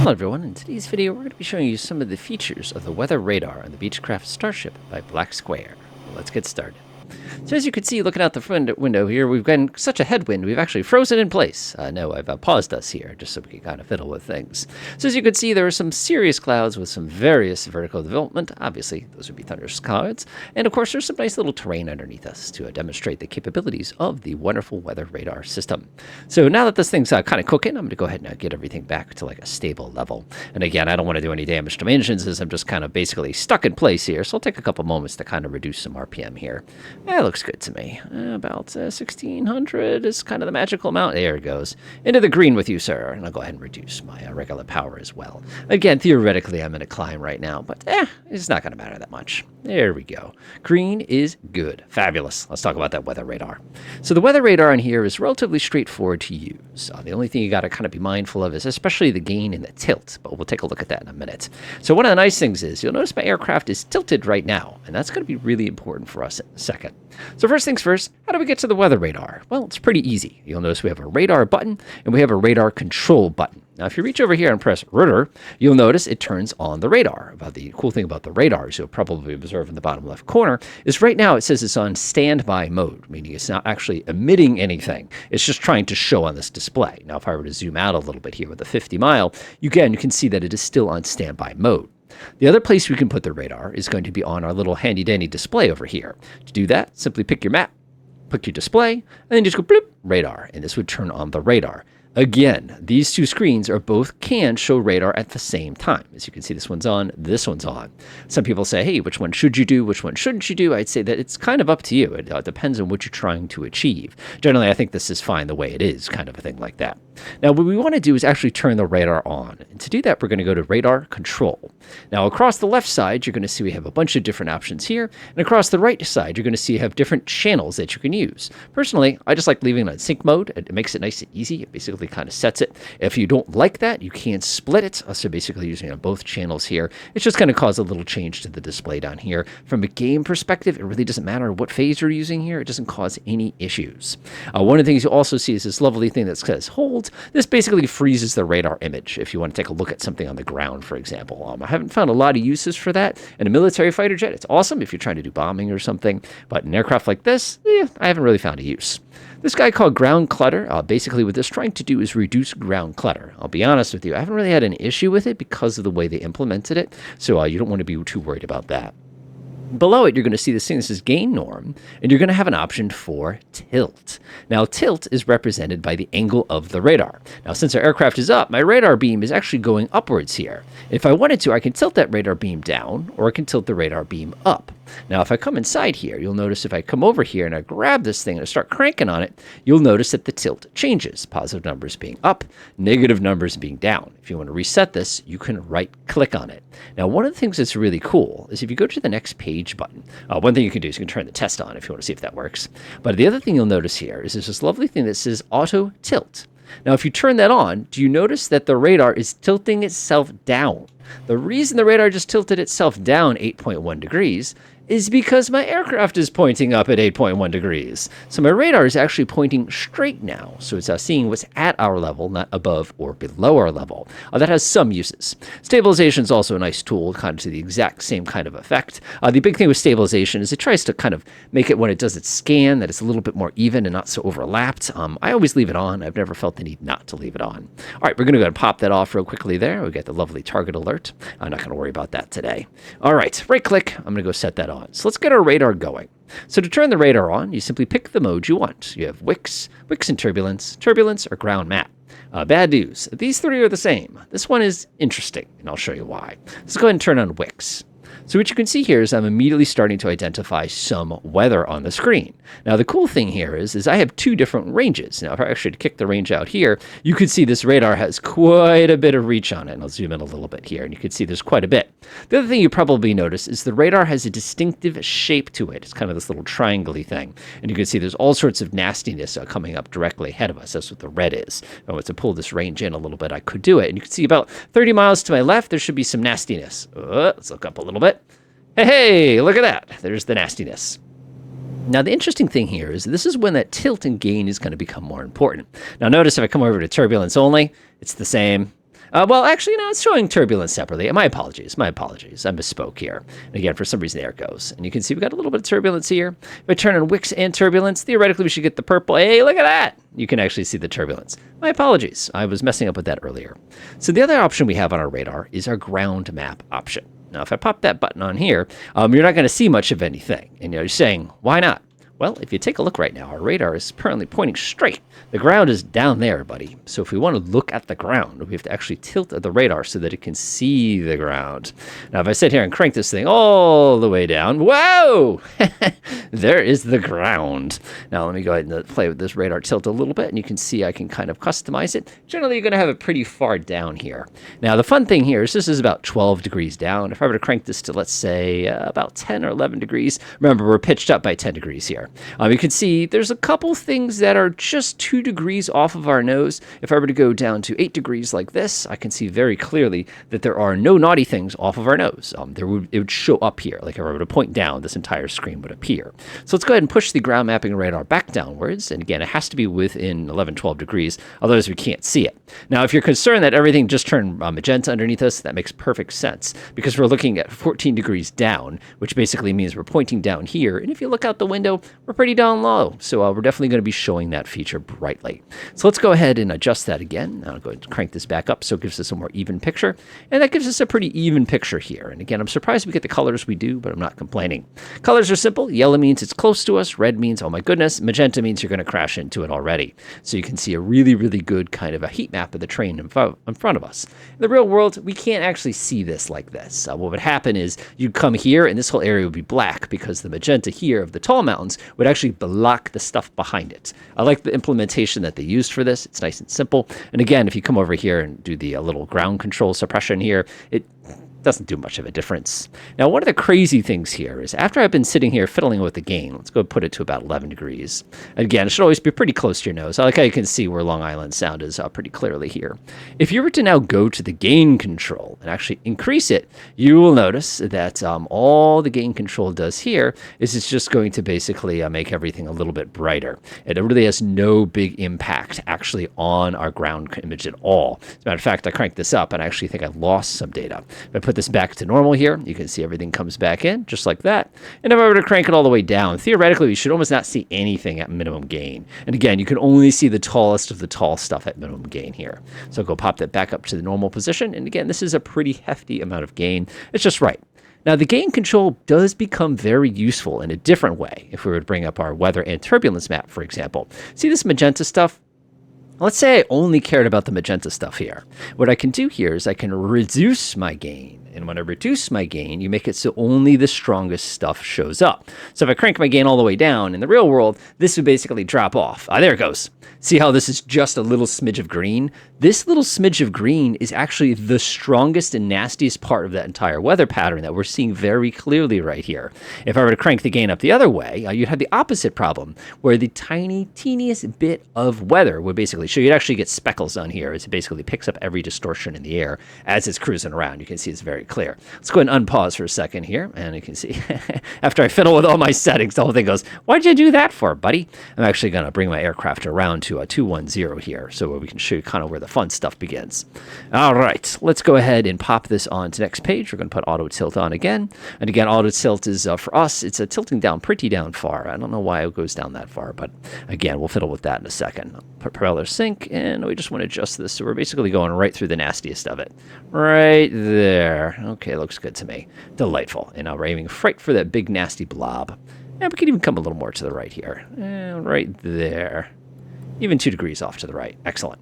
Hello everyone, in today's video we're going to be showing you some of the features of the weather radar on the Beechcraft Starship by Black Square. Well, let's get started. So as you can see, looking out the front window here, we've gotten such a headwind, we've actually frozen in place. No, I've paused us here, just so we can kind of fiddle with things. So as you can see, there are some serious clouds with some various vertical development. Obviously, those would be thunderous clouds. And of course, there's some nice little terrain underneath us to demonstrate the capabilities of the wonderful weather radar system. So now that this thing's kind of cooking, I'm going to go ahead and get everything back to like a stable level. And again, I don't want to do any damage to my engines as I'm just kind of basically stuck in place here. So I'll take a couple moments to kind of reduce some RPM here. That looks good to me. About 1600 is kind of the magical amount. There it goes. Into the green with you, sir. And I'll go ahead and reduce my regular power as well. Again, theoretically, I'm in a climb right now, but it's not going to matter that much. There we go. Green is good. Fabulous. Let's talk about that weather radar. So the weather radar in here is relatively straightforward to use. The only thing you got to kind of be mindful of is especially the gain and the tilt, but we'll take a look at that in a minute. So one of the nice things is you'll notice my aircraft is tilted right now, and that's going to be really important for us in a second. So first things first, how do we get to the weather radar? Well, it's pretty easy. You'll notice we have a radar button and we have a radar control button. Now, if you reach over here and press rudder, you'll notice it turns on the radar. The cool thing about the radars, you'll probably observe in the bottom left corner, is right now it says it's on standby mode, meaning it's not actually emitting anything. It's just trying to show on this display. Now, if I were to zoom out a little bit here with a 50 mile, you can see that it is still on standby mode. The other place we can put the radar is going to be on our little handy-dandy display over here. To do that, simply pick your map, pick your display, and then just go bloop, radar, and this would turn on the radar. Again, these two screens can show radar at the same time. As you can see, this one's on, this one's on. Some people say, hey, which one should you do? Which one shouldn't you do? I'd say that it's kind of up to you. It depends on what you're trying to achieve. Generally, I think this is fine the way it is, kind of a thing like that. Now, what we want to do is actually turn the radar on. And to do that, we're going to go to radar control. Now, across the left side, you're going to see we have a bunch of different options here. And across the right side, you're going to see you have different channels that you can use. Personally, I just like leaving it on sync mode. It makes it nice and easy. It basically kind of sets it. If you don't like that, you can split it. So basically using it on both channels here. It's just going to cause a little change to the display down here. From a game perspective, it really doesn't matter what phase you're using here. It doesn't cause any issues. One of the things you also see is this lovely thing that says hold. This basically freezes the radar image if you want to take a look at something on the ground, for example. I haven't found a lot of uses for that. In a military fighter jet, it's awesome if you're trying to do bombing or something. But in an aircraft like this, I haven't really found a use. This guy called ground clutter, basically what this is trying to do is reduce ground clutter. I'll be honest with you, I haven't really had an issue with it because of the way they implemented it, so you don't want to be too worried about that. Below it, you're going to see this thing that says gain norm, and you're going to have an option for tilt. Now, tilt is represented by the angle of the radar. Now, since our aircraft is up, my radar beam is actually going upwards here. If I wanted to, I can tilt that radar beam down, or I can tilt the radar beam up. Now, if I come inside here, you'll notice if I come over here and I grab this thing and I start cranking on it, you'll notice that the tilt changes. Positive numbers being up, negative numbers being down. If you want to reset this, you can right-click on it. Now, one of the things that's really cool is if you go to the next page button, one thing you can do is you can turn the test on if you want to see if that works. But the other thing you'll notice here is there's this lovely thing that says auto tilt. Now, if you turn that on, do you notice that the radar is tilting itself down? The reason the radar just tilted itself down 8.1 degrees is because my aircraft is pointing up at 8.1 degrees. So my radar is actually pointing straight now. So it's seeing what's at our level, not above or below our level. That has some uses. Stabilization is also a nice tool, kind of to the exact same kind of effect. The big thing with stabilization is it tries to kind of make it when it does its scan that it's a little bit more even and not so overlapped. I always leave it on. I've never felt the need not to leave it on. All right, we're going to go ahead and pop that off real quickly there. We got the lovely target alert. I'm not going to worry about that today. All right, right click. I'm going to go set that on. So let's get our radar going. So to turn the radar on, you simply pick the mode you want. You have Wix and turbulence, or ground map. Bad news, these three are the same. This one is interesting, and I'll show you why. Let's go ahead and turn on Wix. So what you can see here is I'm immediately starting to identify some weather on the screen. Now, the cool thing here is I have two different ranges. Now, if I actually kick the range out here, you can see this radar has quite a bit of reach on it. And I'll zoom in a little bit here, and you can see there's quite a bit. The other thing you probably notice is the radar has a distinctive shape to it. It's kind of this little triangle-y thing. And you can see there's all sorts of nastiness coming up directly ahead of us. That's what the red is. If I want to pull this range in a little bit, I could do it. And you can see about 30 miles to my left, there should be some nastiness. Let's look up a little bit. Hey, look at that. There's the nastiness. Now, the interesting thing here is this is when that tilt and gain is going to become more important. Now, notice if I come over to turbulence only, it's the same. Well, actually, no, it's showing turbulence separately. My apologies. My apologies. I misspoke here. And again, for some reason, there it goes. And you can see we got a little bit of turbulence here. If I turn on wicks and turbulence, theoretically, we should get the purple. Hey, look at that. You can actually see the turbulence. My apologies. I was messing up with that earlier. So the other option we have on our radar is our ground map option. Now, if I pop that button on here, you're not going to see much of anything. And you're saying, why not? Well, if you take a look right now, our radar is currently pointing straight. The ground is down there, buddy. So if we want to look at the ground, we have to actually tilt the radar so that it can see the ground. Now, if I sit here and crank this thing all the way down, whoa! There is the ground. Now, let me go ahead and play with this radar tilt a little bit, and you can see I can kind of customize it. Generally, you're going to have it pretty far down here. Now, the fun thing here is this is about 12 degrees down. If I were to crank this to, let's say, about 10 or 11 degrees, remember, we're pitched up by 10 degrees here. You can see there's a couple things that are just 2 degrees off of our nose. If I were to go down to 8 degrees like this, I can see very clearly that there are no naughty things off of our nose. It would show up here. Like if I were to point down, this entire screen would appear. So let's go ahead and push the ground mapping radar back downwards. And again, it has to be within 11, 12 degrees. Otherwise, we can't see it. Now, if you're concerned that everything just turned magenta underneath us, that makes perfect sense because we're looking at 14 degrees down, which basically means we're pointing down here. And if you look out the window, we're pretty down low. So we're definitely going to be showing that feature brightly. So let's go ahead and adjust that again. I'll go ahead and crank this back up so it gives us a more even picture. And that gives us a pretty even picture here. And again, I'm surprised we get the colors we do, but I'm not complaining. Colors are simple. Yellow means it's close to us. Red means, oh my goodness. Magenta means you're going to crash into it already. So you can see a really, really good kind of a heat map of the train in front of us. In the real world, we can't actually see this like this. What would happen is you'd come here and this whole area would be black because the magenta here of the tall mountains would actually block the stuff behind it. I like the implementation that they used for this. It's nice and simple. And again, if you come over here and do the little ground control suppression here, it doesn't do much of a difference. Now, one of the crazy things here is after I've been sitting here fiddling with the gain, let's go put it to about 11 degrees. Again, it should always be pretty close to your nose. I like how you can see where Long Island Sound is pretty clearly here. If you were to now go to the gain control and actually increase it, you will notice that all the gain control does here is it's just going to basically make everything a little bit brighter. It really has no big impact actually on our ground image at all. As a matter of fact, I cranked this up and I actually think I lost some data. If I put this back to normal here, you can see everything comes back in just like that. And if I were to crank it all the way down, theoretically we should almost not see anything at minimum gain. And again, you can only see the tallest of the tall stuff at minimum gain here. So go pop that back up to the normal position. And again, this is a pretty hefty amount of gain. It's just right. Now, the gain control does become very useful in a different way if we were to bring up our weather and turbulence map, for example. See this magenta stuff? Let's say I only cared about the magenta stuff here. What I can do here is I can reduce my gain. And when I reduce my gain, you make it so only the strongest stuff shows up. So if I crank my gain all the way down, in the real world, this would basically drop off. There it goes. See how this is just a little smidge of green? This little smidge of green is actually the strongest and nastiest part of that entire weather pattern that we're seeing very clearly right here. If I were to crank the gain up the other way, you'd have the opposite problem, where the tiny, teeniest bit of weather would basically show. You'd actually get speckles on here as it basically picks up every distortion in the air as it's cruising around. You can see it's very clear. Let's go ahead and unpause for a second here, and you can see after I fiddle with all my settings, the whole thing goes, why'd you do that for, buddy? I'm actually going to bring my aircraft around to a 210 here so we can show you kind of where the fun stuff begins. All right, let's go ahead and pop this on to the next page. We're going to put auto tilt on again. And again, auto tilt is, for us, it's a tilting down pretty down far. I don't know why it goes down that far, but again, we'll fiddle with that in a second. Put propeller sync, and we just want to adjust this so we're basically going right through the nastiest of it. Right there. Okay, looks good to me. Delightful. And now we're aiming right for that big nasty blob. And we can even come a little more to the right here. And right there. Even 2 degrees off to the right. Excellent.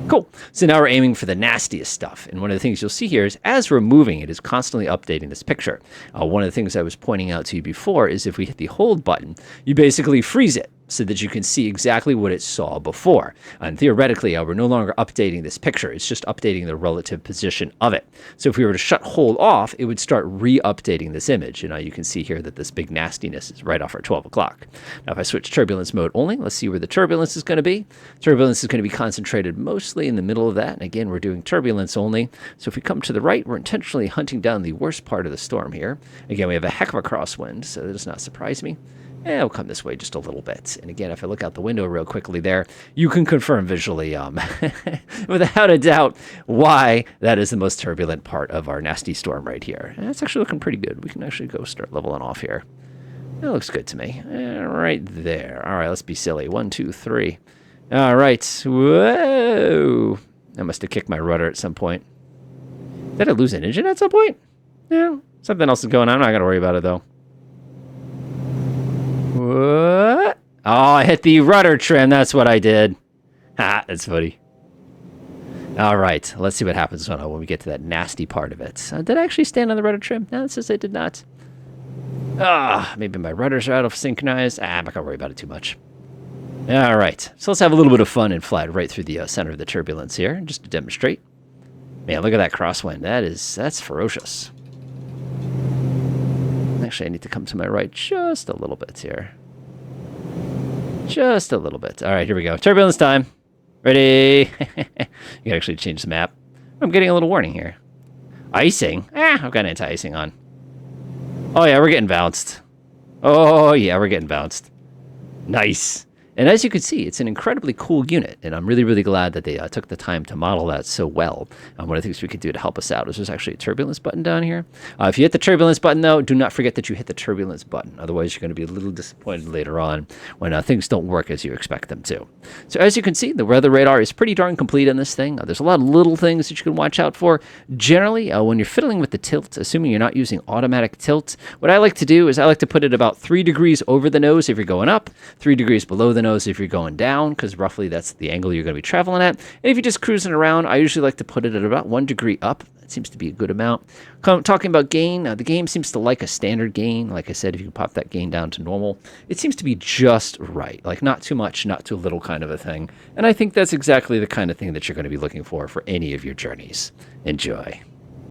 Cool. So now we're aiming for the nastiest stuff. And one of the things you'll see here is as we're moving, it is constantly updating this picture. One of the things I was pointing out to you before is if we hit the hold button, you basically freeze it so that you can see exactly what it saw before. And theoretically, we're no longer updating this picture. It's just updating the relative position of it. So if we were to shut hold off, it would start re-updating this image. And you can see here that this big nastiness is right off our 12 o'clock. Now, if I switch turbulence mode only, let's see where the turbulence is going to be. Turbulence is going to be concentrated mostly in the middle of that. And again, we're doing turbulence only. So if we come to the right, we're intentionally hunting down the worst part of the storm here. Again, we have a heck of a crosswind, so that does not surprise me. And we'll come this way just a little bit. And again, if I look out the window real quickly there, you can confirm visually, without a doubt, why that is the most turbulent part of our nasty storm right here. And it's actually looking pretty good. We can actually go start leveling off here. That looks good to me. Right there. All right, let's be silly. 1, 2, 3. All right. Whoa. I must have kicked my rudder at some point. Did I lose an engine at some point? Yeah. Something else is going on. I'm not going to worry about it, though. What? Oh, I hit the rudder trim. That's what I did. Ha, that's funny. All right, let's see what happens when we get to that nasty part of it. Did I actually stand on the rudder trim? No, it says I did not. Maybe my rudders are out of synchronized. I'm not going to worry about it too much. All right, so let's have a little bit of fun and fly right through the center of the turbulence here, just to demonstrate. Man, look at that crosswind. That's ferocious. Actually, I need to come to my right just a little bit here. Just a little bit. All right, here we go. Turbulence time. Ready? You can actually change the map. I'm getting a little warning here. Icing? I've got anti-icing on. Oh, yeah, we're getting bounced. Oh, yeah, we're getting bounced. Nice. And as you can see, it's an incredibly cool unit, and I'm really, really glad that they took the time to model that so well. One of the things we could do to help us out is there's actually a turbulence button down here. If you hit the turbulence button, though, do not forget that you hit the turbulence button. Otherwise, you're going to be a little disappointed later on when things don't work as you expect them to. So as you can see, the weather radar is pretty darn complete on this thing. There's a lot of little things that you can watch out for. Generally, when you're fiddling with the tilt, assuming you're not using automatic tilt, what I like to do is I like to put it about 3 degrees over the nose if you're going up, 3 degrees below the nose if you're going down, because roughly that's the angle you're going to be traveling at. And if you're just cruising around, I usually like to put it at about 1 degree up. That seems to be a good amount. Talking about gain, the game seems to like a standard gain. Like I said, if you can pop that gain down to normal, it seems to be just right. Like not too much, not too little kind of a thing. And I think that's exactly the kind of thing that you're going to be looking for any of your journeys. Enjoy.